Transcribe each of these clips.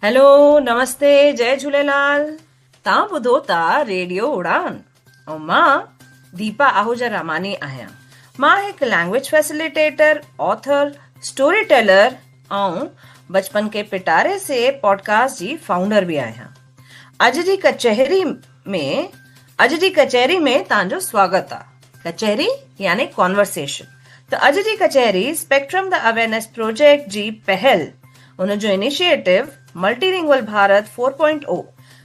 Hello, नमस्ते, जय झूलेलाल। तव्हां ॿुधो था रेडियो उड़ान ऐं मां दीपा आहूजा रामानी आहियां। मां हिकु language facilitator, author, story teller ऐं बचपन के पिटारे से पॉडकास्ट जी फाउंडर बि आहियां। अॼु जी कचहरी में तव्हांजो स्वागत आहे। कचहरी यानी कॉन्वर्सेशन। त अॼु जी कचहरी स्पेक्ट्रम द अवेयरनेस प्रोजेक्ट जी पहल, उन जो इनिशिएटिव मल्टीलिंगुअल भारत 4.0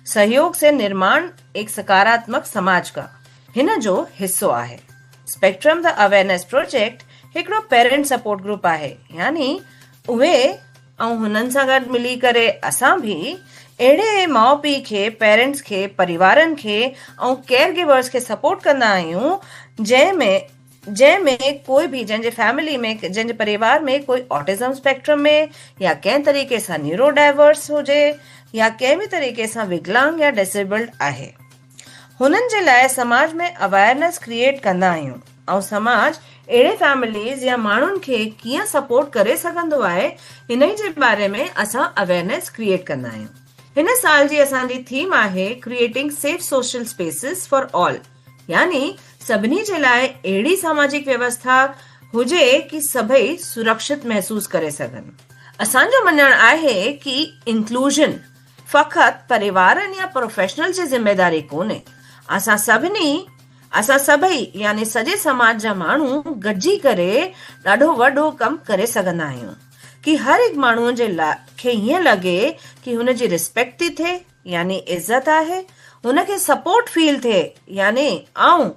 सहयोग से निर्माण एक सकारात्मक समाज का हिन जो हिस्सो आहे। स्पेक्ट्रम द अवेयरनेस प्रोजेक्ट हिकिड़ो पेरेंट सपोर्ट ग्रुप आहे, यानी उहे ऐं हुननि सां गॾु मिली करे असां भी अहिड़े माउ पीउ खे, पेरेंट्स खे, परिवारनि खे ऐं केयर गिवर्स खे सपोर्ट कंदा आहियूं, जंहिंमें कोई भी जंहिंजे फैमिली में, जंहिंजे परिवार में कोई ऑटिज्म स्पेक्ट्रम में या कंहिं तरीक़े सां न्यूरो डाइवर्स हुजे या कंहिं बि तरीक़े सां विकलांग या डिसेबल्ड आहे। हुननि जे लाइ समाज में अवेयरनेस क्रिएट कंदा आहियूं ऐं समाज अहिड़े फैमिलीज़ या माण्हुनि खे कीअं सपोर्ट करे सघंदो आहे, हिन जे बारे में असां अवेयरनेस क्रिएट कंदा आहियूं। हिन साल जी असांजी थीम आहे creating safe social spaces for all, यानी सभिनी जे लाइ अहिड़ी सामाजिक व्यवस्था हुजे कि सभई सुरक्षित महसूस करे सघनि। असांजो मञणु आहे कि इंक्लूजन फ़क़ति परिवारनि या प्रोफेशनल जी ज़िम्मेदारी कोन्हे। असां सभई यानी सॼे समाज जा माण्हू गॾिजी करे ॾाढो वॾो कमु करे सघंदा आहियूं कि हर हिकु माण्हूअ जे खे हीअं लॻे कि हुनजी रिस्पेक्ट थी थिए, यानी इज़त आहे, हुनखे सपोर्ट फील थिए, यानी ऐं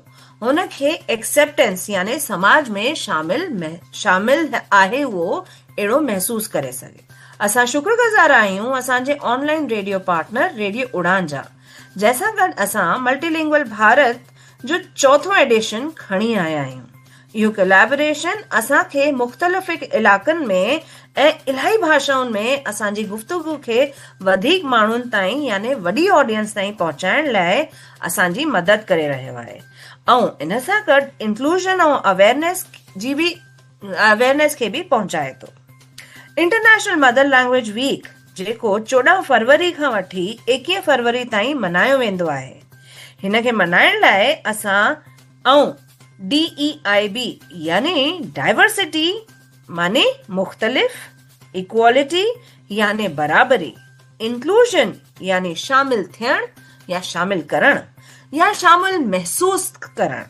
हुनखे एक्सेप्टेंस यानी समाज में शामिल आहे उहो अहिड़ो महसूस करे सघे। असां शुक्रगुज़ार आहियूं असांजे ऑनलाइन रेडियो पार्टनर रेडियो उड़ान जा, जंहिंसां गॾु असां मल्टीलिंगुअल भारत जो 4थो एडिशन खणी आया आहियूं। इहो कोलैबोरेशन असांखे मुख़्तलिफ़ इलाक़नि में ऐं इलाही भाषाउनि में असांजी गुफ़्तगू खे वधीक माण्हुनि ताईं यानी वॾी ऑडियंस ताईं पहुचाइण लाइ असांजी मदद करे रहियो आहे ऐं इन सां गॾु इंक्लूजन ऐं अवेयरनेस खे बि पहुचाए थो। इंटरनेशनल मदर लैंग्वेज वीक, जेको 14 फरवरी खां वठी 21 फरवरी ताईं मनायो वेंदो आहे, हिन खे मनाइण लाइ असां ऐं DEIB यानी डाइवर्सिटी माने मुख़्तलिफ़, इक्वालिटी यानी बराबरी, इंक्लूजन यानी शामिल थियण या शामिल करण या शामिल महसूस करण,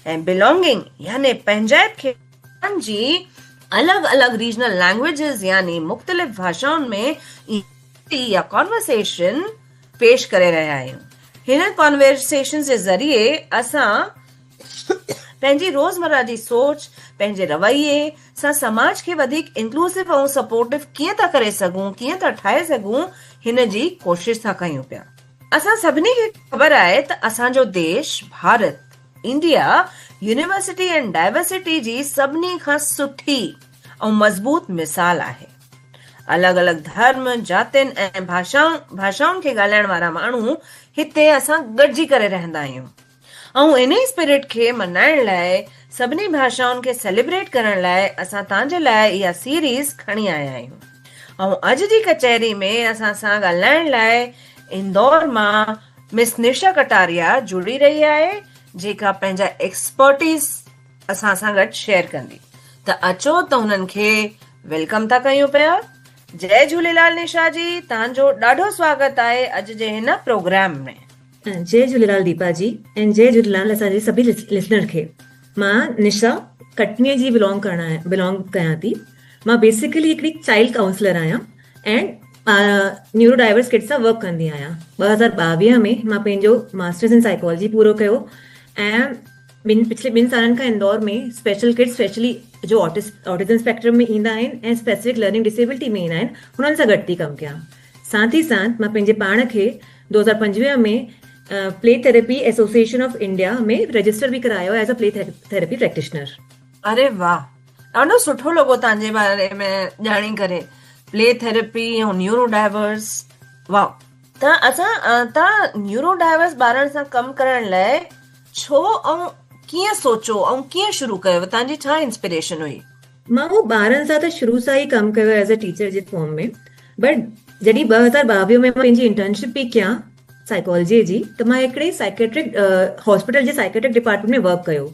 ऐं बिलोंगिंग यानी पंहिंजाइप खे जी अलग अलग रीजनल लैंग्वेजेस यानी मुख़्तलिफ़ भाषाउनि में या कॉन्वर्सेशन पेश करे रहिया आहियूं। हिन कॉन्वर्सेशन जे ज़रिए असां पंहिंजी रोज़मर्रा जी सोच, पंहिंजे रवैये सां समाज खे वधीक इंक्लूसिव ऐं सपोर्टिव कीअं था करे सघूं, कीअं था ठाहे सघूं, हिन जी कोशिश था कयूं पिया। असां सभिनी खे ख़बर आहे त असांजो देश Bharat, India university and diversity जी सभिनी खां सुठी ऐं मज़बूत मिसाल आहे। अलॻि अलॻि धर्म, जातियुनि ऐं भाषाउनि खे ॻाल्हाइण वारा माण्हू हिते असां गॾिजी करे रहंदा आहियूं ऐं इन स्पिरिट खे मल्हाइण लाइ, सभिनी भाषाउनि खे सेलिब्रेट करण लाइ असां तव्हांजे लाइ इहा सीरीज़ खणी आया आहियूं। ऐं अॼु जी कचहरी में असां सां ॻाल्हाइण लाइ इंदौर मां मिस निशा कटारिया जुड़ी रही आहे, जेका पंहिंजा एक्सपर्टीज़ असां सां गॾु शेयर कंदी। त अचो त हुननि खे वेलकम था कयूं पिया। जय झूलेलाल निशा जी, तव्हांजो ॾाढो स्वागत आहे अॼु जे हिन प्रोग्राम में। जय झूलेलाल दीपा जी, ऐं जय झूलेलाल असांजे सभी लिसनर खे। मां निशा कटनीअ जी बिलोंग कयां थी। मां बेसिकली हिकिड़ी चाइल्ड काउंसलर आहियां ऐं न्यूरो डाइवर्स किड्स सां वर्क कंदी आहियां। 2022 में मां पंहिंजो मास्टर्स इन साइकोलॉजी पूरो कयो ऐं पिछले 2 सालनि खां इंदौर में स्पेशल किड्स, स्पेशली जो ऑटिज्म स्पेक्ट्रम में ईंदा आहिनि ऐं स्पेसिफिक लर्निंग डिसेबिलिटी में ईंदा आहिनि, हुननि सां गॾु थी कमु कयां। साथ ई साथ मां पंहिंजे पाण खे 2025 में play therapy association of India में रजिस्टर भी करायो as a play therapy practitioner. अरे वाह, ॾाढो सुठो लॻो तव्हांजे बारे में ॼाणी करे। प्ले थेरेपी ऐं न्यूरो डाइवर्स, वाह। तव्हां न्यूरो डाइवर्स ॿारनि सां कमु करण लाइ छो ऐं कीअं सोचो ऐं कीअं शुरू कयो, तव्हांजी छा इंस्पिरेशन हुई? मां ॿारनि सां त शुरू सां ई कमु कयो as a teacher J form में, बट जॾहिं 2022 में मां पंहिंजी इंटर्नशिप पई कयां साइकोलॉजी जी, त मां हिकिड़े साइकेट्रिक हॉस्पिटल जे साइकेट्रिक डिपार्टमेंट में वर्क कयो।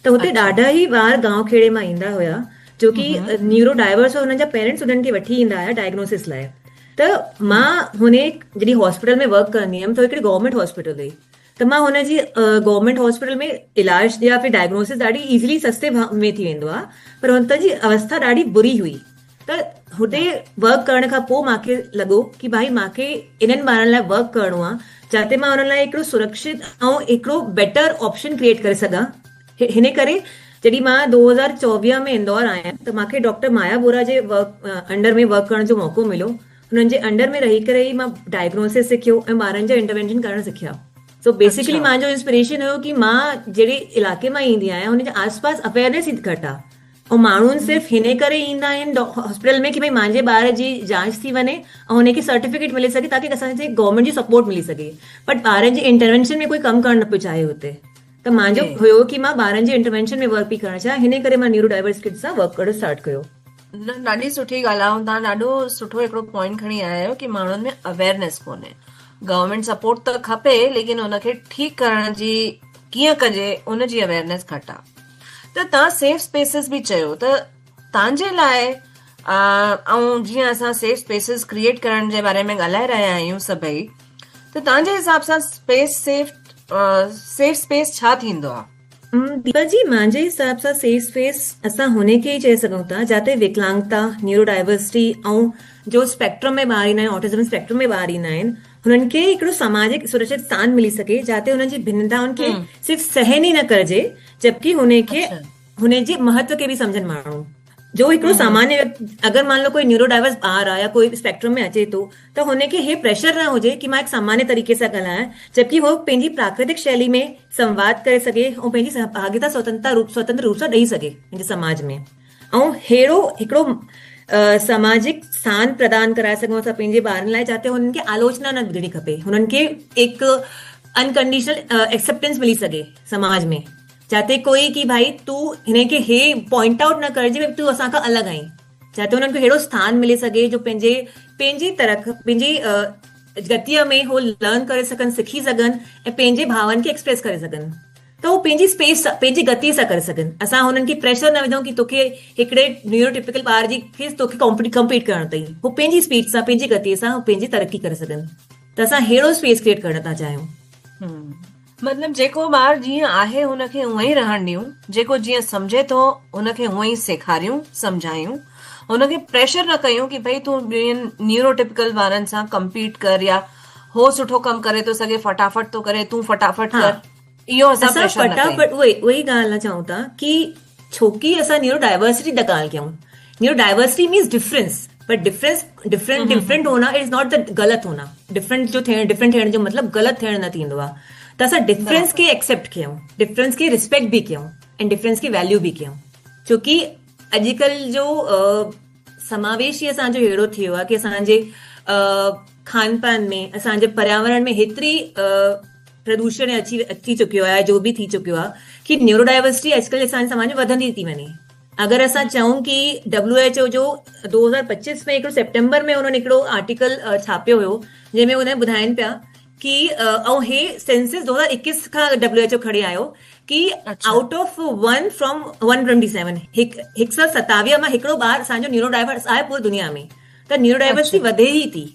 त हुते अच्छा। ॾाढा ई ॿार गांव खेड़े मां ईंदा हुया जो की हम्म। न्यूरो डाइवर्स और हुननि जा पेरेंट्स उन्हनि खे वठी ईंदा हुया डायग्नोसिस लाइ। त मां हुन जॾहिं हॉस्पिटल में वर्क कंदी हुयमि त हिकिड़ी गवर्नमेंट हॉस्पिटल हुई। त मां हुनजी गवर्नमेंट हॉस्पिटल में इलाज या फिर डायग्नोसिस ॾाढी इज़िली सस्ते में थी वेंदो आहे, पर हुन जी अवस्था ॾाढी बुरी हुई। त हुते वर्क करण खां पोइ मूंखे लॻो की भाई मूंखे इन्हनि ॿारनि लाइ वर्क करिणो आहे जिते मां हुननि लाइ हिकिड़ो सुरक्षित ऐं हिकिड़ो बेटर ऑप्शन क्रिएट करे सघां। हिन करे जॾहिं मां 2024 में इंदौर आहियां त मूंखे डॉक्टर माया बोरा जे अंडर में वर्क करण जो मौक़ो मिलियो। हुननि जे अंडर में रही करे ई मां डायग्नोसिस सिखियो ऐं ॿारनि जा इंटरवेंशन करणु सिखिया। सो बेसिकली अच्छा। मुंहिंजो इंस्पिरेशन हुयो की मां जहिड़े इलाइक़े मां ईंदी आहियां हुनजे आसपास अवेयरनेस ई घटि आहे ऐं माण्हुनि सिर्फ़ु हिन करे ईंदा आहिनि हॉस्पिटल में की भई मुंहिंजे ॿार जी जांच थी वञे ऐं हुनखे सर्टिफिकेट मिली सघे ताकी असांजे गवर्नमेंट जी सपोर्ट मिली सघे, बट ॿारनि जे इंटरवेंशन में कोई कमु करणु न पियो चाहे हुते। त मुंहिंजो ओके। हुयो की मां ॿारनि जे इंटरवेंशन में वर्क पई करणु चाहियां, हिन करे मां न्यूरो डाइवर्स किड्स सां वर्क करणु स्टार्ट कयो। न, ॾाढी सुठी ॻाल्हि आहे। ऐं तव्हां ॾाढो सुठो हिकिड़ो पॉइंट खणी आया आहियो की माण्हुनि में अवेयरनेस कोन्हे। गवर्नमेंट सपोर्ट त खपे, लेकिन हुनखे ठीकु करण जी कीअं कजे उनजी अवेयरनेस घटि आहे। त तव्हां सेफ स्पेसिस बि चयो, त तव्हांजे लाइ ऐं जीअं असां सेफ स्पेसिस क्रिएट करण जे बारे में ॻाल्हाए रहिया आहियूं सभई, त तव्हांजे हिसाब सां सेफ स्पेस छा थींदो आहे? दीपा जी, मुंहिंजे हिसाब सां सेफ स्पेस असां हुनखे ई चई सघूं था जिते विकलांगता, न्यूरो डाइवर्सिटी ऐं जो स्पेक्ट्रम में ॿार ईंदा आहिनि, ऑटिज़म स्पेक्ट्रम में ॿार ईंदा आहिनि, हुननि खे हिकिड़ो सामाजिक सुरक्षित स्थान मिली सघे जिते हुननि जी भिन्नताउनि खे सिर्फ़ु सहन ई न करिजे, जबकि हुनखे अच्छा। हुनजे महत्व खे बि सम्झनि माण्हू। जो हिकिड़ो सामान्य अगरि मान लो कोई न्यूरो डाइवर्स ॿार आहे या कोई स्पेक्ट्रम में अचे थो त हुनखे हे प्रेशर न हुजे कि मां हिकु सामान्य तरीक़े सां ॻाल्हायां, जबकि हो पंहिंजी प्राकृतिक शैली में संवाद करे सघे ऐं पंहिंजी सहभागिता स्वतंत्र रूप सां ॾेई सघे पंहिंजे समाज में। ऐं अहिड़ो हिकिड़ो सामाजिक स्थान प्रदान कराए सघूं असां पंहिंजे ॿारनि लाइ जिते हुननि खे आलोचना न ॿुधणी खपे, हुननि खे हिकु अनकंडीशनल एक्सेप्टेंस मिली सघे समाज में, जाते कोई की भाई तूं हिनखे हे पॉइंट आउट न करिजे तूं असां खां अलॻि आहीं, जाते हुननि खे अहिड़ो स्थान मिली सघे जो पंहिंजी तरह पंहिंजी गतीअ में हो लर्न करे सघनि, सिखी सघनि ऐं पंहिंजे भावनि खे एक्सप्रेस करे सघनि, त उहो पंहिंजी स्पेस सां पंहिंजी गति सां करे सघनि। असां हुननि खे प्रेशर न विझूं की तोखे हिकिड़े न्यूरोटिपिकल ॿार जी तोखे कम्पीट करणु अथई, हू पंहिंजी स्पीड सां पंहिंजी गति सां पंहिंजी तरक़ी करे सघनि। त असां अहिड़ो स्पेस क्रिएट करणु था चाहियूं। मतिलबु जेको ॿार जीअं आहे हुनखे हूअं ई रहण ॾियूं, जेको जीअं सम्झे थो हुनखे हूअं ई सेखारियूं, सम्झायूं, हुनखे प्रेशर न कयूं की भई तूं ॿियनि न्यूरोटिपिकल ॿारनि सां कम्पीट कर, या हो सुठो कमु करे थो सघे फटाफट थो करे तूं फटाफट कर, इहो असां प्रेशर न कयूं। फटाफट उहे ॻाल्हि चऊं था की छोकी असां न्यूरो डाइवर्सिटी था ॻाल्हि कयूं, neuro diversity means difference, but different होना इज नॉट द ग़लति होना। डिफरेंट थियण जो मतिलबु ग़लति थियण न थींदो आहे। त असां डिफरेंस खे एक्सेप्ट कयूं, डिफरेंस खे रिस्पेक्ट बि कयूं ऐं डिफरेंस खे वैल्यू बि कयूं, छोकी अॼुकल्ह जो समावेश ई असांजो अहिड़ो थी वियो आहे की असांजे खान पान में, असांजे पर्यावरण में हेतिरी प्रदूषण अची चुकियो आहे, जो बि थी चुकियो आहे कि न्यूरो डाइवर्सिटी अॼुकल्ह असांजे समाज में वधंदी थी वञे। अगरि असां चऊं कि WHO जो 2025 में हिकिड़ो सेप्टेंबर में उन्होंने हिकिड़ो आर्टिकल छापियो हुयो जंहिंमें उन ॿुधाइनि पिया कि ऐं हे सेंसिस 2021 खां WHO खणी आयो कि आउट ऑफ 1 फ्रॉम 127 127 मां हिकिड़ो ॿार असांजो न्यूरो डाइवर्स आहे पूरी दुनिया में। त न्यूरो डाइवर्सिटी वधे ई थी,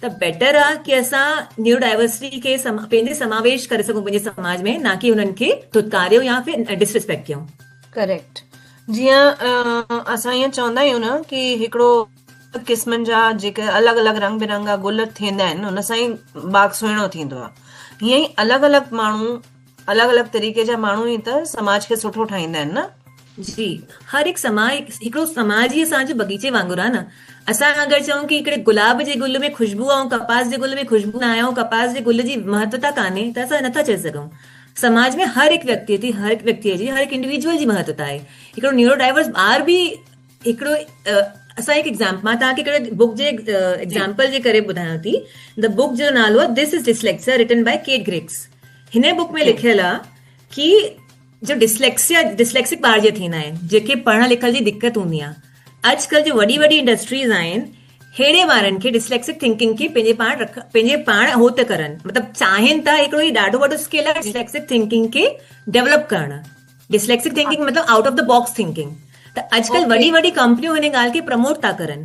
त बेटर आहे कि असां न्यूरो डाइवर्सिटी खे पंहिंजे समावेश करे सघूं पंहिंजे समाज में, ना कि हुननि खे धुतकारियो या फिर डिसरिस्पेक्ट कयूं। करेक्ट। जीअं असां ईअं चवंदा आहियूं न कि हिकिड़ो क़िस्मनि जा जेके अलॻि अलॻि रंग बिरंगा गुल थींदा आहिनि हुन सां ई बाग सुहिणो थींदो आहे, हीअं ई अलॻि अलॻि माण्हू, अलॻि अलॻि तरीक़े जा माण्हू ई त समाज खे सुठो ठाहींदा आहिनि न। जी, हर हिकु हिकिड़ो समाज ई असांजो बगीचे वांगुरु आहे न। असां अगरि चऊं कि हिकिड़े गुलाब जे गुल में खुशबू ऐं कपास जे गुल में खुशबू न आहे ऐं कपास जे गुल जी महत्वता कान्हे, त असां नथा चई सघूं। समाज में हर हिकु व्यक्तिअ जी, हर हिकु इंडिविजुअल जी महत्वता आहे। हिकिड़ो न्यूरो डाइवर्स ॿार बि हिकिड़ो असां हिकु एग्जाम्पल, मां तव्हांखे हिकिड़े बुक जे एग्जाम्पल जे करे ॿुधायां थी। द बुक जो नालो आहे this is dyslexia, written by Kate Griggs. हिन बुक में लिखियल आहे कि जो डिसलेक्सिक ॿार जे थींदा आहिनि, जेके पढ़ण लिखण जी दिक़त हूंदी आहे, अॼुकल्ह जो वॾी इंडस्ट्रीज़ आहिनि, हेड़े ॿारनि खे डिस्लेक्सिक थिंकिंग खे पंहिंजे पाण हो त करनि, मतिलबु चाहिनि था हिकिड़ो ही ॾाढो वॾो स्किल आहे डिस्लेक्सिक थिंकिंग खे डेवलप करणु। डिस्लेक्सिक थिंकिंग मतिलबु out of the box thinking. त अॼुकल्ह वॾी वॾी कंपनियूं हिन ॻाल्हि खे प्रमोट था करनि।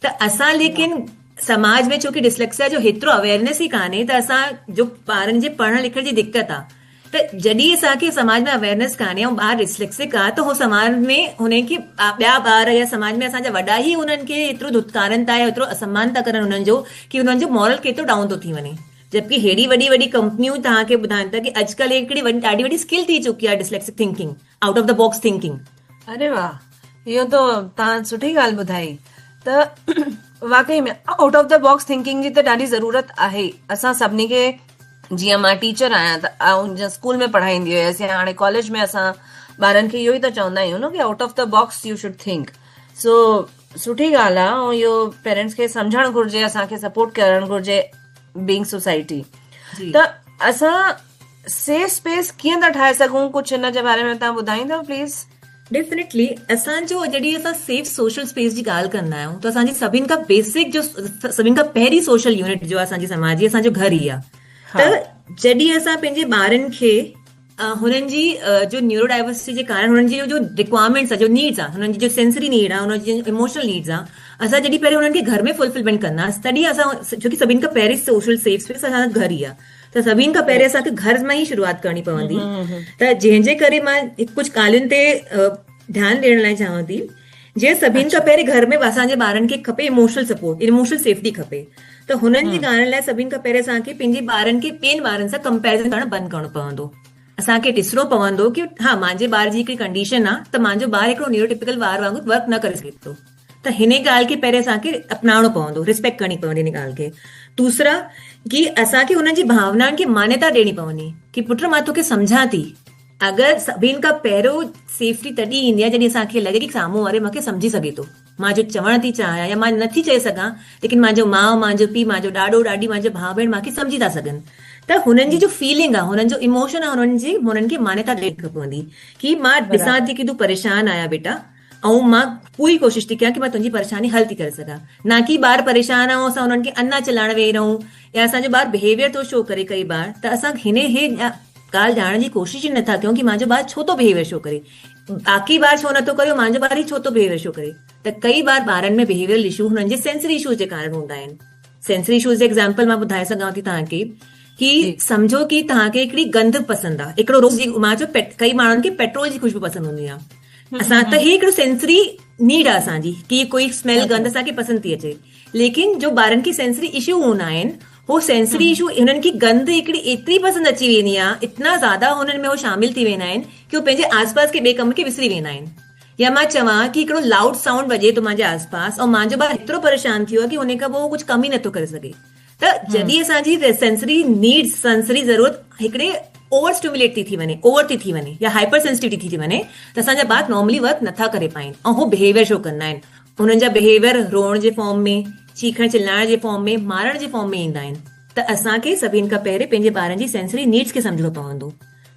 त असां लेकिन समाज में छोकी डिस्लेक्सिया जो हेतिरो अवेयरनेस ई कान्हे, त असां जो ॿारनि जे पढ़ण लिखण जी दिक़त आहे, त जॾहिं असांखे समाज में अवेयरनेस कान्हे ऐं ॿार डिस्लेक्सिक आहे, त हो समाज में हुनखे ॿिया ॿार या समाज में असांजा वॾा ई हुननि खे एतिरो धुतकारनि था या एतिरो असम्मान था करनि हुननि जो, कि हुननि जो मॉरल केतिरो डाउन थो थी वञे। जबकि हेड़ी वॾी वॾी कंपनियूं तव्हांखे ॿुधाइनि था कि अॼुकल्ह हिकिड़ी ॾाढी वॾी स्किल थी चुकी आहे dyslexic thinking, out of the box thinking. अरे वाह, इहो त तव्हां सुठी ॻाल्हि ॿुधाई। त वाकई में out of the box thinking जी त ॾाढी ज़रूरत आहे। असां सभिनी खे, जीअं मां टीचर आहियां त स्कूल में पढ़ाईंदी हुयसि या हाणे कॉलेज में असां ॿारनि खे इहो ई त चवंदा आहियूं न कि out of the box you should think. So सुठी ॻाल्हि आहे ऐं इहो पेरेंट्स खे सम्झणु घुरिजे, असांखे सपोर्ट करणु घुरिजे बीइंग सोसाइटी। त असां सेफ स्पेस कीअं था ठाहे सघूं, कुझु हिन जे बारे में तव्हां ॿुधाईंदव प्लीज़? डेफिनेटली असांजो जॾहिं असां सेफ सोशल स्पेस जी ॻाल्हि कंदा आहियूं त असांजी सभिनि खां बेसिक जो सभिनि खां पहिरीं सोशल यूनिट जो असांजे समाज जी असांजो घर ई आहे। त जॾहिं असां पंहिंजे ॿारनि खे हुननि जी जो न्यूरो डाइवर्सिटी जे कारण हुननि जी जो रिक्वायरमेंट्स आहे, जो नीड्स आहे, हुननि जी जो सेंसरी नीड आहे, हुननि जी इमोशनल नीड्स आहे, असां जॾहिं पहिरीं हुननि खे घर में फुलफिलमेंट कंदासीं, तॾहिं असां, छोकी सभिनि खां पहिरीं सोशल सेफ स्पेस असांजो घर ई आहे, त सभिनि खां पहिरीं असांखे घर मां ई शुरूआत करणी पवंदी। त जंहिंजे करे मां कुझु ॻाल्हियुनि ते ध्यानु ॾियण लाइ चाहियां थी। जीअं सभिनि खां पहिरीं घर में असांजे ॿारनि खे खपे इमोशनल सपोर्ट, इमोशनल सेफ्टी खपे। त हुननि जी ॻाल्हि लाइ सभिनि खां पहिरीं असांखे पंहिंजे ॿारनि खे ॿियनि ॿारनि सां कंपेरिज़न करणु बंदि करणो पवंदो। असांखे ॾिसणो पवंदो कि हा, मुंहिंजे ॿार जी हिकिड़ी कंडीशन आहे, त मुंहिंजो ॿार हिकिड़ो न्यूरोटिपिकल ॿार वांगुरु वर्क न करे सघे थो। त हिन ॻाल्हि खे पहिरीं असांखे अपनाइणो पवंदो, रिस्पेक्ट करणी पवंदी हिन ॻाल्हि खे। दूसरा कि असांखे हुननि जी भावनाउनि खे मान्यता ॾियणी पवंदी कि पुट मां तोखे सम्झां थी। अगरि सभिनि खां पहिरियों सेफ्टी तॾहिं ईंदी आहे जॾहिं असांखे लॻे कि साम्हूं वारे मूंखे सम्झी सघे थो। मां जो चवणु थी चाहियां या मां नथी चई सघां, लेकिन मुंहिंजो माउ, मुंहिंजो पीउ, मुंहिंजो ॾाॾो ॾाॾी, मुंहिंजो भाउ भेण मूंखे सम्झी था सघनि। त हुननि जी जो फीलिंग आहे, हुननि जो इमोशन आहे, हुननि खे मान्यता ॾियणी पवंदी कि मां ॾिसां थी कि तूं परेशान आहियां बेटा, ऐं मां पूरी कोशिशि थी कयां कि मां तुंहिंजी परेशानी हल थी करे सघां। ना कि ॿार परेशान आहे ऐं असां हुननि खे अञा चिलाइण वेही रहूं या असांजो ॿार बिहेवियर थो शो करे कई बार, त असां ॻाल्हि ॼाणण जी कोशिशि ई नथा कयूं कि मुंहिंजो ॿार छो थो बिहेवियर शो करे, बाक़ी ॿार छो नथो करे, मुंहिंजो ॿार ई छो थो बिहेवियर शो करे। त कई बार ॿारनि में बिहेवियरल इशू हुननि जे सेंसरी इशूज़ जे कारण हूंदा आहिनि। सेंसरी इशूज़ जे एग्जाम्पल मां ॿुधाए सघां थी तव्हांखे कि सम्झो कि तव्हांखे हिकिड़ी गंध पसंदि आहे, हिकिड़ो रोज़ मां चयो कई माण्हुनि खे पेट्रोल जी ख़ुशबू पसंदि हूंदी आहे। असां त ही हिकिड़ो सेंसरी नीड आहे असांजी कि कोई स्मेल गंध असांखे पसंदि थी अचे। लेकिन जो ॿारनि खे सेंसरी इशू हूंदा आहिनि, हो सेंसरी इशू हुननि खे गंध हिकिड़ी एतिरी पसंदि अची वेंदी आहे, इतना ज़्यादा हुननि में हो शामिल थी वेंदा आहिनि कि हो पंहिंजे आसपास के ॿिए कम खे विसरी वेंदा आहिनि। या मां चवां कि हिकिड़ो लाउड साउंड वॼे थो मुंहिंजे आसपास ऐं मुंहिंजो ॿार एतिरो परेशान थियो आहे कि हुन खां पोइ कुझु कम ई नथो करे सघे। त जॾहिं असांजी सेंसरी नीड्स, सेंसरी ज़रूरत हिकिड़े ओवर स्टिमुलेट थी वञे, ओवर थी वञे या हाइपर सेंसिटिविटी थी वञे, त असांजा ॿार नॉर्मली वर्क नथा करे पाइनि ऐं हो बिहेवियर शो कंदा आहिनि। हुननि जा बिहेवियर रोअण जे फॉर्म में, चीखण चिल्लाइण जे फॉर्म में, मारण जे फॉर्म में ईंदा आहिनि। त असांखे सभिनि खां पहिरीं पंहिंजे ॿारनि जी सेंसरी नीड्स खे सम्झणो पवंदो।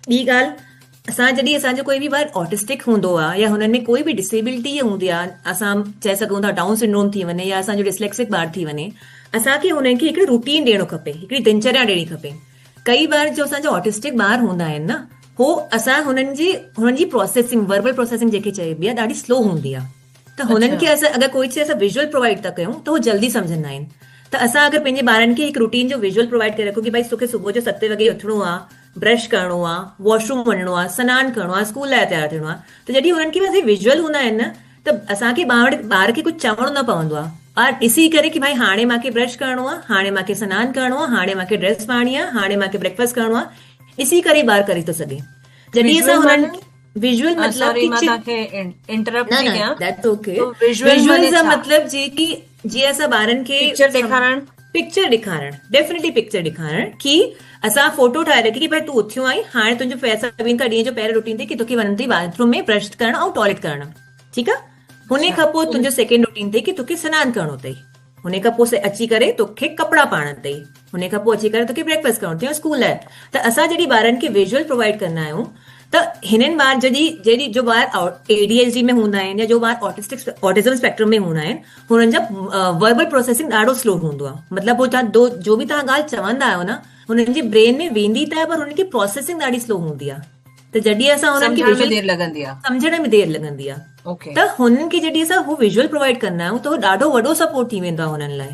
ॿी ॻाल्हि, असां जॾहिं असांजो कोई बि ॿार ऑटिस्टिक हूंदो आहे या हुननि में कोई बि डिसेबिलिटी हूंदी आहे, असां चई सघूं था डाउन सिंड्रोम थी वञे या असांजो डिस्लेक्सिक ॿार थी वञे, असांखे हुननि खे हिकिड़ी रूटीन ॾियणो खपे, हिकिड़ी दिनचर्या ॾियणी खपे। कई बार जो असांजा ऑटिस्टिक ॿार हूंदा आहिनि न, हो असां हुननि जी प्रोसेसिंग, वर्बल प्रोसेसिंग जेके चइबी आहे, ॾाढी स्लो हूंदी आहे। त हुननि खे असां अगरि कोई शइ असां विजुअल प्रोवाइड था कयूं त हो जल्दी सम्झंदा आहिनि। त असां अगरि पंहिंजे ॿारनि खे हिकु रूटीन जो विजुअल प्रोवाइड करे रखूं कि भाई तोखे सुबुह जो 7 वॻे उथणो आहे, ब्रश करणो आहे, वॉशरूम वञणो आहे, सनानु करणो आहे, स्कूल लाइ तयारु थियणो आहे, त जॾहिं हुननि खे बसि विजुअल हूंदा आहिनि न, त असांखे ॿार खे कुझु चवणो न पवंदो आहे। ॿार ॾिसी करे कि भाई हाणे मूंखे ब्रश करणो आहे, हाणे मूंखे सनानु करणो आहे, हाणे मूंखे ड्रेस पाइणी आहे, हाणे मूंखे ब्रेकफास्ट करणो आहे, ॾिसी करे ॿार करे थो सघे। जॾहिं असां हुननि विजुअल मतलब जीअं असां ॿारनि खे पिक्चर ॾेखारण, डेफिनेटली पिक्चर ॾेखारण कि असां फोटो ठाहे रखी कि भाई तूं उथियो आई, हाणे तुंहिंजो सभिनि खां ॾींहं जो पहिरियों रूटीन थिए कि तोखे वञण थी बाथरूम में ब्रश करणु ऐं टॉयलेट करणु, ठीकु आहे। हुन खां पोइ तुंहिंजो सेकेंड रूटीन थिए कि तोखे सनानु करणो अथई, हुन खां पोइ अची करे तोखे कपिड़ा पाइणा अथई, हुन खां पोइ अची करे तोखे ब्रेकफास्ट करणो अथई स्कूल लाइ। त असां जॾहिं ॿारनि खे विजुअल प्रोवाइड कंदा आहियूं त हिननि ॿार जॾहिं जो ॿार ADHD में हूंदा आहिनि या जो ॿार ऑटिज्म स्पेक्ट्रम में हूंदा आहिनि, हुननि जा वर्बल प्रोसेसिंग ॾाढो स्लो हूंदो आहे। मतिलबु जो बि तव्हां ॻाल्हि चवंदा आहियो न, हुननि जे ब्रेन में वेंदी त आहे, पर हुननि खे प्रोसेसिंग ॾाढी स्लो हूंदी आहे। त जॾहिं असां हुननि खे सम्झण में देरि लॻंदी आहे। सम्झण में देरि लॻंदी आहे। ओके। त हुननि खे जॾहिं असां हू विजुअल प्रोवाइड कंदा आहियूं त उहो ॾाढो वॾो सपोर्ट थी वेंदो आहे हुननि लाइ,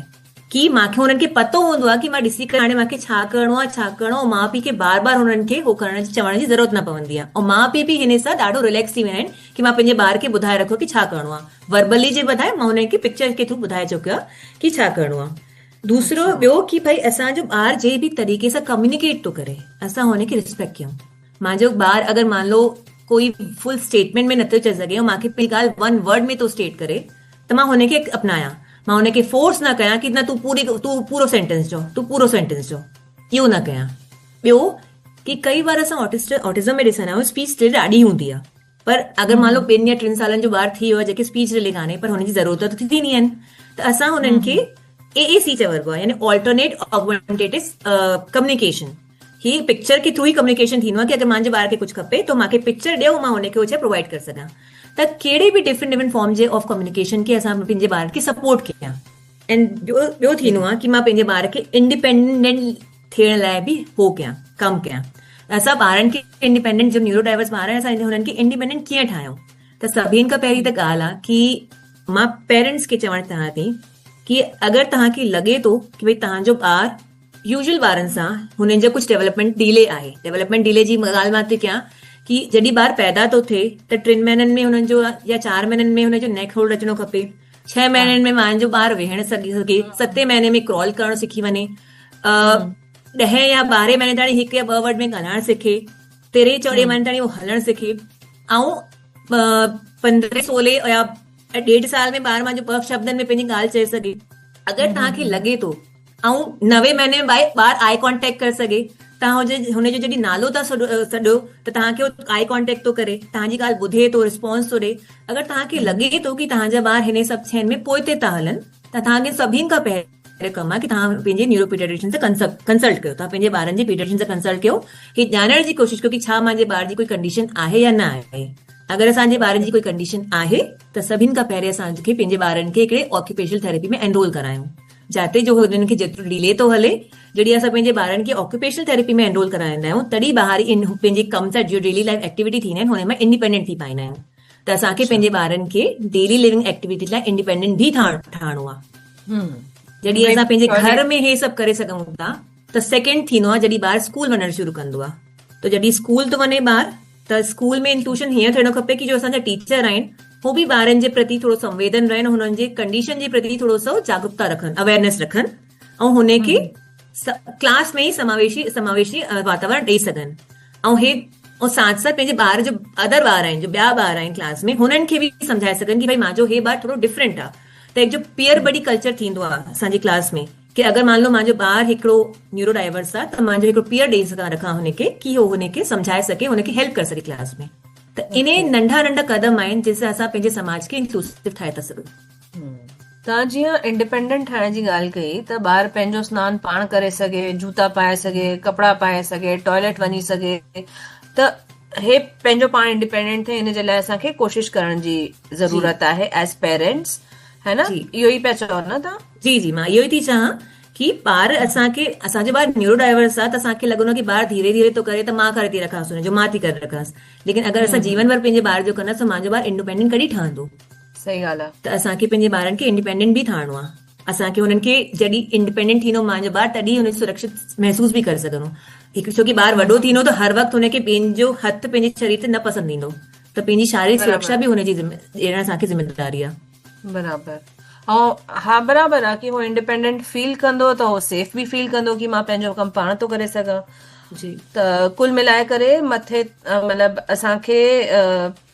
कि मूंखे हुननि खे पतो हूंदो आहे कि मां ॾिसी करे हाणे मूंखे छा करिणो आहे, छा करिणो आहे। माउ पीउ खे बार बार हुननि खे हो करण जी चवण जी ज़रूरत न पवंदी आहे। ऐं माउ पीउ बि हिन सां ॾाढो रिलैक्स थी वेंदा आहिनि कि मां पंहिंजे ॿार खे ॿुधाए रखो कि छा करिणो आहे। वर्बली जे बजाए मां हुननि खे पिक्चर के थ्रू ॿुधाए चुकियो आहे कि छा करिणो आहे। दूसरो ॿियो कि भई असांजो ॿार जे बि तरीक़े सां कम्युनिकेट थो करे, असां हुनखे रिस्पेक्ट कयूं। मुंहिंजो ॿार अगरि मान लो कोई फुल स्टेटमेंट में नथो चई सघे ऐं मूंखे पंहिंजी ॻाल्हि वन वर्ड में थो स्टेट करे, त मां हुनखे अपनायां। मां हुनखे फोर्स न कयां कि न तूं पूरो सेंटेंस चओ, तूं पूरो सेंटेंस चओ, इहो न कयां। ॿियो कि कई बार असां ऑटिज़म में ॾिसंदा आहियूं स्पीच डिले ॾाढी हूंदी आहे, पर अगरि मान लो 2 या 3 सालनि जो ॿार थी वियो आहे जेके स्पीच डिले कान्हे, पर हुनजी ज़रूरत त थींदी आहिनि, त असां हुननि खे AAC चइबो आहे, यानी ऑल्टरनेट ऑगमेंटेटिव कम्युनिकेशन। ही पिक्चर के थ्रू ही कम्युनिकेशन थींदो आहे कि अगरि मुंहिंजे ॿार खे कुझु खपे त मूंखे पिक्चर ॾियो, मां हुनखे उहो प्रोवाइड करे सघां। त कहिड़े बि different form J of communication खे असां पंहिंजे ॿार खे सपोर्ट कयां। ऐं ॿियो थींदो आहे कि मां पंहिंजे ॿार खे इंडिपेंडेंट थियण लाइ बि हो कयां, कमु कयां। असां ॿारनि खे इंडिपेंडेंट, जो न्यूरो डाइवर्स ॿार आहिनि, असां हुननि खे इंडिपेंडेंट कीअं ठाहियूं। त सभिनि खां पहिरीं त ॻाल्हि आहे कि मां पेरेंट्स खे चवणु चाहियां थी कि अगरि तव्हांखे लॻे थो कि भई तव्हांजो ॿार यूजुअल ॿारनि सां हुननि जो कुझु डेवलपमेंट डिले आहे, डेवलपमेंट डिले जी ॻाल्हि मां थी कयां कि जॾहिं ॿार पैदा थो थिए त 3 महीननि में हुननि जो या 4 महीननि में हुनजो नेक होल्ड अचणो खपे, 6 महीननि में मुंहिंजो ॿार वेहण सघे, 7 महीने में क्रॉल करणु सिखी वञे, 10 या 12 महीने ताईं 1 या 2 वर्ड में ॻाल्हाइणु सिखे, 13-14 महीने ताईं उहो हलणु सिखे, ऐं 15-16 या 1.5 साल में ॿार मुंहिंजो 2 शब्दनि में पंहिंजी ॻाल्हि चई सघे। अगरि तव्हांखे लॻे थो ऐं 90 महीने में ॿार आई कॉन्टेक्ट करे सघे, तव्हां हुनजो जॾहिं नालो था सॾो त तव्हांखे आई कॉन्टेक्ट थो करे, तव्हांजी ॻाल्हि ॿुधे थो, रिस्पॉन्स थो ॾे। अगरि तव्हांखे लॻे थो कि तव्हांजा ॿार हिन सभु शयुनि में पोइते था हलनि, त तव्हांखे सभिनि खां पहिरियों कमु आहे कि तव्हां पंहिंजे न्यूरो पीडियाट्रिशियन सां कंसल्ट कयो। तव्हां पंहिंजे ॿारनि जे पीडियाट्रिशियन सां कंसल्ट कयो, ही ॼाणण जी कोशिशि कयो कि छा मुंहिंजे ॿार जी कोई कंडीशन आहे या न आहे। अगरि असांजे ॿारनि जी कोई कंडीशन आहे त सभिनि खां पहिरियों असांखे पंहिंजे ॿारनि खे हिकिड़े ऑक्यूपेशनल थेरेपी में एनरोल करायूं, जिते जो हुननि खे जेतिरो डिले थो हले। जॾहिं असां पंहिंजे ॿारनि खे ऑक्यूपेशनल थेरेपी में एनरोल कराईंदा आहियूं, तॾहिं ॿार पंहिंजे कम सां जो डेली लाइफ एक्टिविटी थींदा आहिनि हुन में इंडिपेंडेंट थी पाईंदा आहिनि। त असांखे पंहिंजे ॿारनि खे डेली लिविंग एक्टिविटी लाइ इंडिपेंडेंट भी ठाहिणो आहे। जॾहिं असां पंहिंजे घर में हे सभु करे सघूं था त सेकेंड थींदो आहे जॾहिं ॿार स्कूल वञणु शुरू कंदो आहे। त जॾहिं स्कूल थो वञे ॿार, त स्कूल में इंक्लूशन हीअं थियणो खपे कि जो असांजा टीचर आहिनि हू बि ॿारनि जे प्रति थोरो संवेदन रहनि, हुननि जे कंडीशन जे प्रति थोरो सो जागरूकता रखनि, अवेयरनेस रखनि, ऐं हुनखे क्लास में ई समावेशी वातावरण ॾेई सघनि। ऐं साथ साथ पंहिंजे ॿार जो अदर ॿार आहिनि, जो ॿिया ॿार आहिनि क्लास में, हुननि खे बि सम्झाए सघनि कि भई मुंहिंजो हे ॿार थोरो डिफरेंट आहे। त हिकु जो पीयर बडी कल्चर थींदो आहे असांजी क्लास में, कि अगरि मान लो मुंहिंजो ॿार हिकिड़ो न्यूरो डाइवर्स आहे त मुंहिंजो हिकिड़ो पीयर ॾेई सघां रखां हुनखे, कि उहो हुनखे सम्झाए सघे, हुनखे हेल्प करे सघे क्लास में। त इन नंढा नंढा कदम आहिनि जंहिंसां असां पंहिंजे समाज खे इंक्लूसिव ठाहे था सघूं। तव्हां जीअं इंडिपेंडेंट ठाहिण जी ॻाल्हि कई त ॿार पंहिंजो सनानु पाण करे सघे, जूता पाए सघे, कपिड़ा पाए सघे, टॉयलेट वञी सघे, त हे पंहिंजो पाण इंडिपेंडेंट थिए, हिन जे लाइ असांखे कोशिशि करण जी ज़रूरत आहे एज पेरेंट्स, है न? इहो ई पिया चओ न तव्हां? जी जी, मां इहो ई थी चाहियां कि ॿार असांजो ॿार न्यूरो डाइवर्स आहे त असांखे लॻंदो कि ॿार धीरे धीरे थो करे त मां करे थी रखांसि, हुनजो मां थी करे रखांसि। लेकिन अगरि असां जीवन भर पंहिंजे ॿार जो कंदासीं त मुंहिंजो ॿार इंडिपेंडेंट कॾहिं ठहंदो? सही ॻाल्हि आहे। त असांखे पंहिंजे ॿारनि खे इंडिपेंडेंट बि ठाहिणो आहे। असांखे हुननि खे जॾहिं इंडिपेंडेंट थींदो मुंहिंजो ॿार, तॾहिं हुनखे सुरक्षित महसूस बि करे सघंदो। हिकु छोकी ॿार वॾो थींदो त हर वक़्तु हुनखे पंहिंजो हथु पंहिंजे शरीर ते न पसंदि ईंदो, त पंहिंजी शारीरिक सुरक्षा बि हुनजी ॾियण असांखे ज़िम्मेदारी आहे। बराबरि। ऐं हा बराबरि आहे कि उहो इंडिपेंडेंट फील कंदो त उहो सेफ बि फील कंदो कि मां पंहिंजो कमु पाण थो करे सघां। जी, त कुल मिलाए करे मथे मतिलबु असांखे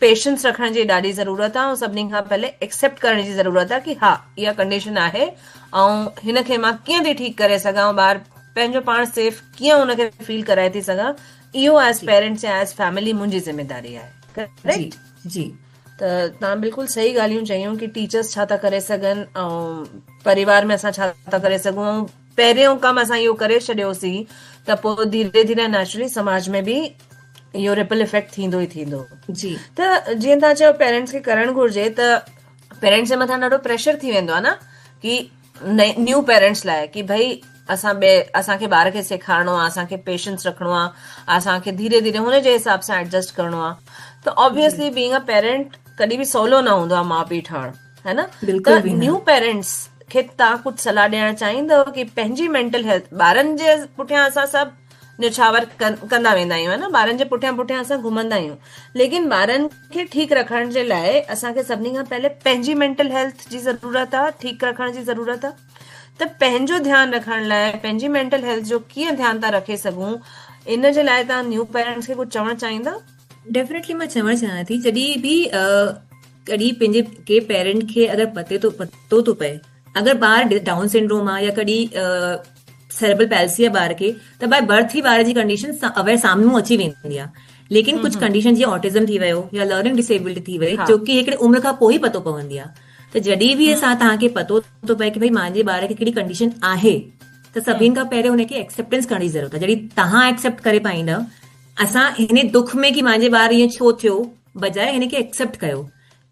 पेशेंस रखण जी ॾाढी ज़रूरत आहे, ऐं सभिनी खां पहले एक्सेप्ट करण जी ज़रूरत आहे कि हा इहा कंडीशन आहे ऐं हिनखे मां कीअं थी ठीकु करे सघां, ॿार पंहिंजो पाण सेफ कीअं हुनखे फील कराए थी सघां, इहो एज पेरेंट्स या एज फैमिली मुंहिंजी ज़िम्मेदारी आहे। करेक्ट? जी। त तव्हां बिल्कुलु सही ॻाल्हियूं चयूं कि टीचर्स छा था करे सघनि ऐं परिवार में असां छा था करे सघूं। ऐं पहिरियों कमु असां इहो करे छॾियोसीं त पोइ धीरे धीरे नेचुरली समाज में बि इहो रिपल इफेक्ट थींदो ई थींदो। जी त जीअं तव्हां चयो पेरेंट्स खे करणु घुरिजे, त पेरेंट्स जे मथां ॾाढो प्रेशर थी वेंदो आहे न, की न्यू पेरेंट्स लाइ की भई असांखे ॿार खे सेखारिणो आहे, असांखे पेशेंस रखिणो आहे, असांखे धीरे धीरे हुनजे हिसाब सां एडजस्ट करिणो आहे। त जी ऑब्वियसली बीइंग अ पेरेंट कॾहिं बि सवलो न हूंदो आहे माउ पीउ ठहणु, है न। बिल्कुल त भी न। न्यू पेरेंट्स खे तव्हां कुझु सलाह ॾियणु चाहींदव की पंहिंजी मेंटल हेल्थ, ॿारनि जे पुठियां असां सभु निछावर कंदा वेंदा आहियूं, है न, ॿारनि जे पुठियां पुठियां असां घुमंदा आहियूं, लेकिन ॿारनि खे ठीकु रखण जे लाइ असांखे सभिनी खां पहले पंहिंजी मेंटल हेल्थ जी ज़रूरत आहे, ठीकु रखण जी ज़रूरत आहे। त पंहिंजो ध्यानु रखण लाइ, पंहिंजी मेंटल हेल्थ जो कीअं ध्यानु था रखे सघूं, इन जे लाइ तव्हां न्यू पेरेंट्स खे कुझु चवणु चाहींदा? डेफिनेटली मां चवणु चाहियां थी, जॾहिं बि कॾहिं पंहिंजे के पेरेंट खे अगरि पतो थो पए अगरि ॿार डाउन सिंड्रोम आहे या कॾहिं सेरेब्रल पैल्सी आहे ॿार खे, त बाय बर्थ ई ॿार जी कंडीशन अवेयर साम्हूं अची वेंदी आहे। लेकिन कुझु कंडीशन जीअं ऑटिज़म थी वियो या लर्निंग डिसेबिलिटी थी वई, हा जो की हिकिड़े उमिरि खां पोइ ई पतो पवंदी आहे। त जॾहिं बि असां तव्हांखे पतो थो पए की भई मुंहिंजे ॿार खे कहिड़ी कंडीशन आहे, त सभिनि खां पहिरियों हुनखे एक्सेप्टेंस करण जी ज़रूरत आहे। जॾहिं तव्हां एक्सेप्ट करे पाईंदव, असां हिन दुख में की मुंहिंजे ॿार ईअं छो थियो, बजाए हिन खे एक्सेप्ट कयो।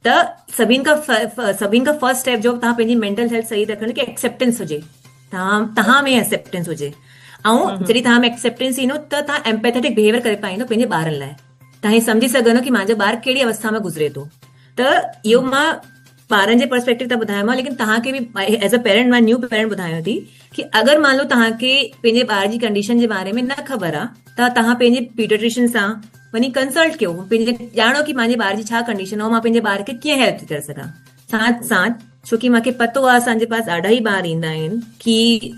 त सभिनि खां फर्स्ट स्टेप जो तव्हां पंहिंजी मेंटल हेल्थ सही रखण की एक्सेप्टेंस हुजे, तव्हां में एक्सेप्टेंस हुजे। ऐं जॾहिं तव्हां में एक्सेप्टेंस ईंदो त तव्हां एम्पैथेटिक बिहेवियर करे पाईंदो पंहिंजे ॿारनि लाइ। तव्हां हीअ सम्झी सघंदो की मुंहिंजो ॿार कहिड़ी अवस्था में गुज़रे थो। त इहो मां ॿारनि जे पर्सपेक्टिव तां ॿुधायो आहे, लेकिन तव्हांखे बि एज़ अ पेरेंट, मां न्यू पेरेंट ॿुधायां थी कि अगरि मान लो तव्हांखे पंहिंजे ॿार जी कंडीशन जे बारे में न ख़बर आहे, त तव्हां पंहिंजे पीडियाट्रिशियन सां वञी कंसल्ट कयो, पंहिंजे ॼाणो कि मुंहिंजे ॿार जी छा कंडीशन आहे, मां पंहिंजे ॿार खे कीअं हेल्प थी करे सघां। साथ साथ छोकी मूंखे पतो आहे असांजे पास ॾाढा ई ॿार ईंदा आहिनि की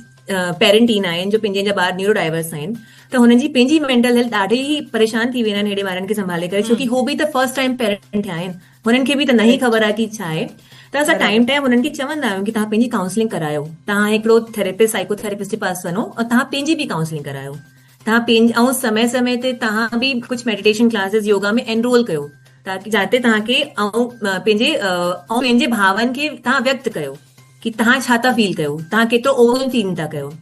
पेरेंट ईंदा आहिनि जो पंहिंजे ॿार न्यूरो डाइवर्स आहिनि, त हुननि जी पंहिंजी मेंटल हेल्थ ॾाढी ई परेशान थी वेंदा आहिनि हेड़े ॿारनि खे संभाले करे, छोकी हो बि त फर्स्ट टाइम पेरेंट थिया आहिनि, हुननि खे बि त नहीं ख़बर आहे कि छा आहे। त असां टाइम टाइम हुननि खे चवंदा आहियूं कि तव्हां पंहिंजी काउंसलिंग करायो, तव्हां हिकिड़ो थेरेपिस्ट साइकोथेरेपिस्ट जे पास वञो और तव्हां पंहिंजी बि काउंसलिंग करायो। तव्हां ऐं समय समय ते तव्हां बि कुझु मेडिटेशन क्लासेस योगा में एनरोल कयो, ताकि जाते तव्हांखे पंहिंजे भावनि खे तव्हां व्यक्त कयो कि तव्हां छा था फील कयो, तव्हां केतिरो ओवर फील था कयो।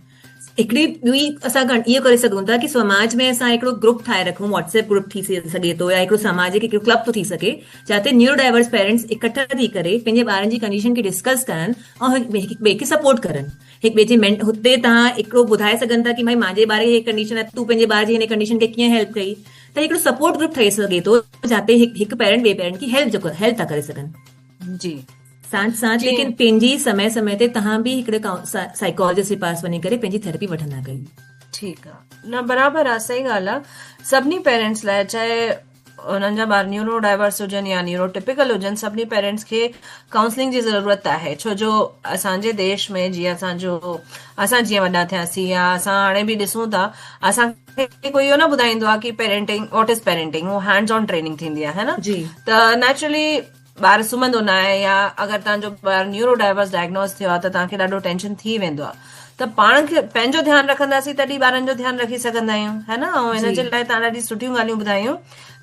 हिकिड़ी ॿी असां इहो करे सघूं था कि समाज में असां हिकिड़ो ग्रुप ठाहे रखूं, व्हाट्सएप ग्रुप थी सघे थो या हिकिड़ो सामाजिक हिकिड़ो क्लब थो थी सघे, जाते न्यूरो डाइवर्स पेरेंट्स इकट्ठा थी करे पंहिंजे ॿारनि जी कंडीशन खे डिस्कस करनि ऐं हिक ॿिए खे सपोर्ट करनि। हिक ॿिए जी हुते तव्हां हिकिड़ो ॿुधाए सघनि था कि भाई मुंहिंजे ॿार जी कंडीशन आहे, तूं पंहिंजे ॿार जी हिन कंडीशन खे कीअं हेल्प कई। त हिकिड़ो सपोर्ट ग्रुप ठही सघे थो जाते हिकु पेरेंट ॿिए पेरेंट की हेल्प था करे सघनि। जी साथ साथ लेकिन पंहिंजी समय समय ते तव्हां बि हिकिड़े साइकोलॉजिस्ट जे पास वञी करे पंहिंजी थेरेपी वठंदा कयो। ठीकु आहे, न बराबरि आहे, सही ॻाल्हि आहे। सभिनी पेरेंट्स लाइ, चाहे हुननि जा ॿार न्यूरो डाइवर्स हुजनि या न्यूरो टिपिकल हुजनि, सभिनी पेरेंट्स खे काउंसलिंग जी ज़रूरत आहे। छो जो असांजे देश में जीअं असां जीअं वॾा थियासीं या असां हाणे बि ॾिसूं था, असांखे कोई इहो न ॿुधाईंदो आहे कि पेरेंटिंग, व्हाट इज़ पेरेंटिंग, उहो हैंड्स ऑन ट्रेनिंग थींदी आहे, है न। जी त नेचुरली ॿार सुम्हंदो न आहे, या अगरि तव्हांजो ॿार न्यूरो डाइवर्स डायग्नोस थियो आहे त तव्हांखे ॾाढो टेंशन थी वेंदो आहे। त पाण खे पंहिंजो ध्यानु रखंदासीं तॾहिं ॿारनि जो ध्यानु रखी सघंदा आहियूं, है न। ऐं हिन जे लाइ तव्हां ॾाढी सुठियूं ॻाल्हियूं ॿुधायूं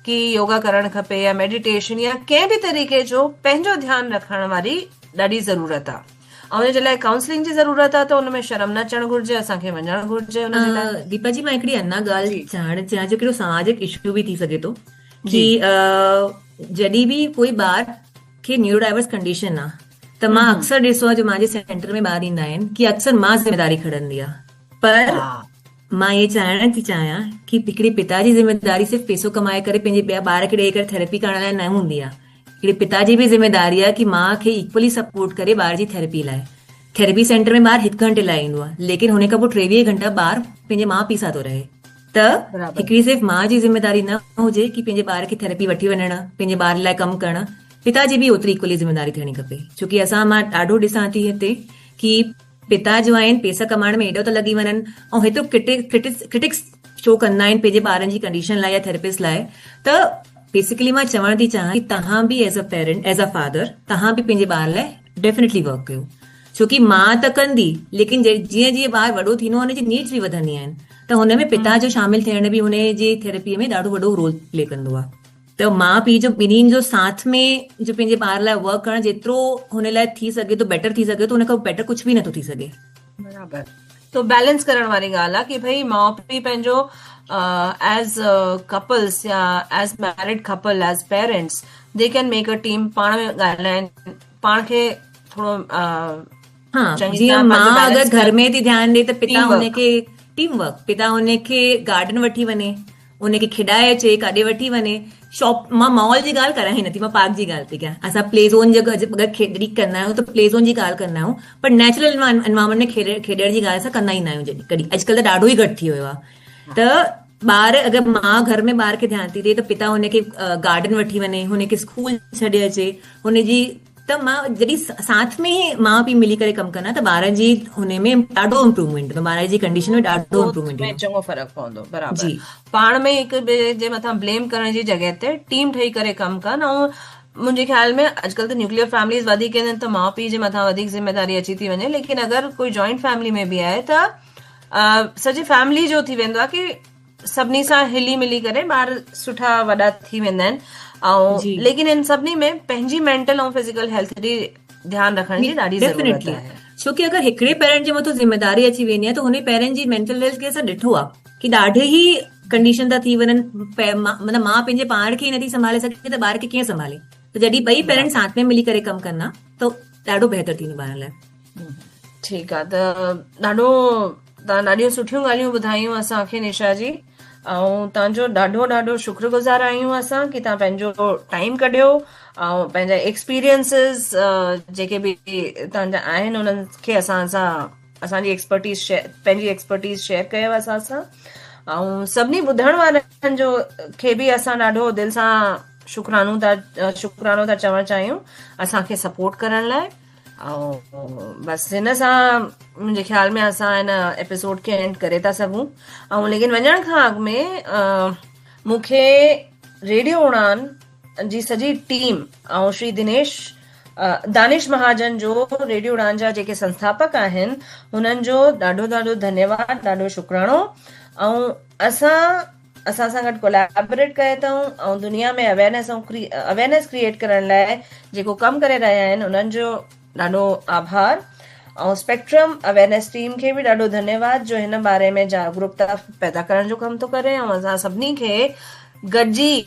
कि योगा करणु खपे या मेडिटेशन या कंहिं बि तरीक़े जो पंहिंजो ध्यानु रखण वारी ॾाढी ज़रूरत आहे। ऐं हुनजे लाइ काउंसलिंग जी ज़रूरत आहे, त हुन में शर्म न अचणु घुरिजे, असांखे वञणु घुरिजे हुनजे लाइ। दीपा जी, मां हिकिड़ी अञा ॻाल्हि चवणु चाहियां, जो हिकिड़ो सामाजिक इशू बि थी सघे थो कि जॾहिं बि कोई ॿार खे न्यूरो डाइवर्स कंडीशन आहे, त मां अक्सर ॾिसो आहे जो मुंहिंजे सेंटर में ॿार ईंदा आहिनि कि अक्सर मां ज़िम्मेदारी खणंदी आहे, पर मां ये चाहण थी चाहियां कि हिकिड़े पिता जी ज़िम्मेदारी सिर्फ़ु पैसो कमाए करे पंहिंजे ॿिया ॿार खे ॾेई करे थेरेपी करण लाइ न हूंदी आहे। हिकिड़े पिता जी बि ज़िम्मेदारी आहे कि माउ खे इक्वली सपोर्ट करे ॿार जी थेरेपी लाइ। थेरेपी सेंटर में ॿार 1 घंटे लाइ ईंदो आहे, लेकिन हुन खां पोइ 23 घंटा ॿार पंहिंजे माउ पीउ सां थो रहे। त हिकिड़ी सिर्फ़ु माउ जी ज़िम्मेदारी न हुजे कि पंहिंजे ॿार खे थेरेपी वठी वञणु, पंहिंजे ॿार लाइ कमु करणु, पिता जी बि ओतिरी इक्वली ज़िम्मेदारी थियणी खपे। छोकी मां ॾाढो ॾिसां थी हिते कि पिता जो आहिनि पैसा कमाइण में एॾो त लॻी वञनि ऐं हेतिरो क्रिटिक्स शो कंदा आहिनि पंहिंजे ॿारनि जी कंडीशन लाइ या थेरेपिस्ट लाइ। त बेसिकली मां चवण थी चाहियां कि तव्हां बि as a parent, as a father, तव्हां बि पंहिंजे ॿार लाइ डेफिनेटली वर्क कयो। छोकी मां त कंदी, लेकिन जीअं जीअं ॿार वॾो थींदो हुनजी नीड्स बि वधंदी आहिनि, त हुनमें पिता जो शामिल थियण बि हुन जी थेरेपीअ में ॾाढो वॾो रोल प्ले कंदो आहे। त माउ पीउ जो ॿिन्हिनि जो साथ में जो पंहिंजे ॿार लाइ वर्क करणु जेतिरो हुन लाइ थी सघे थो, बेटर थी सघे थो, हुन खां बेटर कुझु बि नथो थी सघे। बराबरि। तो बैलेंस करण वारी ॻाल्हि आहे कि भई माउ पीउ पंहिंजो एज कपल्स या as married couple as parents they can make a team, पाण में ॻाल्हाइनि, पाण खे थोरो हाँ चङी जीअं तरह पंहिंजो मां अगरि बैलेंस घर में थी ध्यानु ॾे त पिता टीम वर्क। हुनखे टीम वर्क, पिता हुनखे गार्डन वठी वञे, हुनखे खिडाए अचे, काॾे वठी वञे, शॉप, मां मॉल जी ॻाल्हि करां ई नथी, मां पार्क जी ॻाल्हि थी कयां। असां प्ले ज़ोन जे अगरि खेॾी कंदा आहियूं त प्ले ज़ोन जी ॻाल्हि कंदा आहियूं, पर नेचुरल एनवायरमेंट में खेॾण जी ॻाल्हि असां कंदा ई न आहियूं जॾहिं कॾहिं। अॼुकल्ह त ॾाढो ई घटि थी वियो आहे। त ॿार अगरि मां घर में ॿार खे ध्यानु थी ॾे त पिता हुनखे गार्डन वठी वञे, हुनखे स्कूल छॾे अचे, हुनजी, त मां जॾहिं साथ में ई माउ पीउ मिली करे कमु कंदा त ॿारनि जी हुन में ॾाढो इम्प्रूवमेंट ईंदो, ॿार जी कंडीशन में ॾाढो ग्रोथ इम्प्रूवमेंट में ईंदो। चङो फर्क़ु पवंदो। बराबरि, जी पाण में हिक ॿिए जे मथां ब्लेम करण जी जॻह ते टीम ठही करे कमु कनि। ऐं मुंहिंजे ख़्याल में अॼुकल्ह त न्यूक्लियर फैमिलीज़ वधीक आहिनि त माउ पीउ जे मथां वधीक ज़िम्मेदारी अची थी वञे, लेकिन अगरि कोई जॉइंट फैमिली में बि आहे त सॼी फैमिली जो थी वेंदो आहे कि सभिनी सां हिली मिली करे ॿार सुठा वॾा थी वेंदा आहिनि। जी ऐं लेकिन इन सभिनी में पंहिंजी मेंटल ऐं फिज़िकल हेल्थ जी ध्यानु रखण जी ॾाढी ज़रूरत डेफिनेटली, आहे। छोकी अगरि हिकिड़े पेरेंट जे मथां ज़िम्मेदारी अची वेंदी आहे त हुन पेरेंट जी मेंटल हेल्थ खे असां ॾिठो आहे कि ॾाढे ई कंडीशन था थी वञनि, मतिलबु मां पंहिंजे पाण खे ई नथी संभाले सघे त ॿार खे कीअं संभाले। त जॾहिं ॿई पेरेंट बराबरि, साथ में मिली करे कमु कंदा त ॾाढो बहितर थींदो ॿारनि लाइ। ठीकु आहे। त ॾाढो, तव्हां ॾाढियूं सुठियूं ॻाल्हियूं ॿुधायूं असांखे निशा जी, ऐं तव्हांजो ॾाढो ॾाढो शुक्रगुज़ार आहियूं असां कि तव्हां पंहिंजो टाइम कढियो ऐं पंहिंजा एक्सपीरियंसिस जेके बि तव्हांजा आहिनि उन्हनि खे असांजी एक्सपर्टीज़ पंहिंजी एक्सपर्टीज़ शेयर कयव असां सां। ऐं सभिनी ॿुधण वारनि जो खे बि असां ॾाढो दिलि सां शुक्रानो था चवणु चाहियूं असांखे सपोर्ट करण लाइ। ऐं बसि हिन सां मुंहिंजे ख़्याल में असां हिन एपिसोड खे एंड करे था सघूं। ऐं लेकिन वञण खां अॻु में मूंखे रेडियो उड़ान जी सॼी टीम ऐं श्री दानिश महाजन जो, रेडियो उड़ान जा जेके संस्थापक आहिनि, हुननि जो ॾाढो ॾाढो धन्यवाद, ॾाढो शुक्रानो। ऐं असां सां गॾु कोलैबोरेट कयो अथऊं ऐं दुनिया में अवेयरनेस क्रिएट करण लाइ जेको कमु करे रहिया आहिनि उन्हनि जो ॾाढो आभार। ऐं स्पेक्ट्रम अवेयरनेस टीम खे बि ॾाढो धन्यवाद जो हिन बारे में जागरूकता पैदा करण जो कमु थो करे। ऐं असां सभिनी खे गॾिजी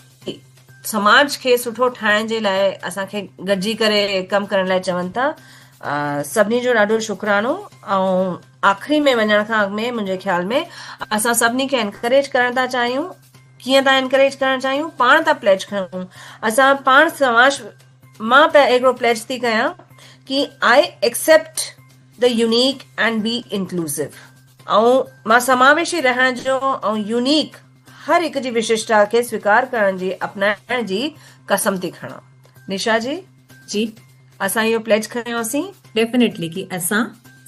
समाज खे सुठो ठाहिण जे लाइ असांखे गॾिजी करे कमु करण लाइ चवनि था। सभिनी जो ॾाढो शुक्रानो। ऐं आख़िरी में वञण खां अॻु में मुंहिंजे ख़्याल में असां सभिनी खे एनकरेज करण था चाहियूं। कीअं था एनकरेज करणु चाहियूं? पाण था प्लेज खणूं। असां पाण समाज मां हिकिड़ो प्लेज थी कयां कि I accept the unique and be inclusive. ऐं मां समावेशी रहण जो ऐं यूनिक हर हिक जी विशिष्टता खे स्वीकार करण जी, अपनाइण जी कसम थी खणां। निशा जी जी असां इहो प्लेज खयोंसीं डेफिनेटली कि असां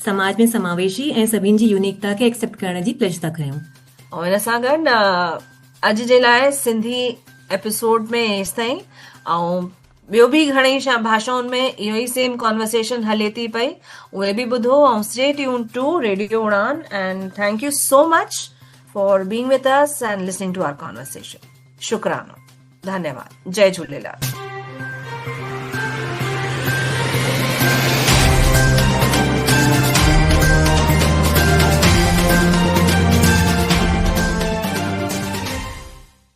समाज में समावेशी ऐं सभिनि जी यूनिकता खे एक्सेप्ट करण जी प्लेज था कयूं। ऐं हिन सां गॾु अॼु जे लाइ सिंधी एपिसोड में हेसि ताईं। ऐं ॿियो बि घणेई भाषाउनि में इहो ई सेम कॉन्वर्सेशन हले थी पई, उहे बि ॿुधो ऐं stay tune to radio Udaan. And thank you so much for being with us and listening to our conversation. शुक्राना, धन्यवाद, जय झूलेलाल।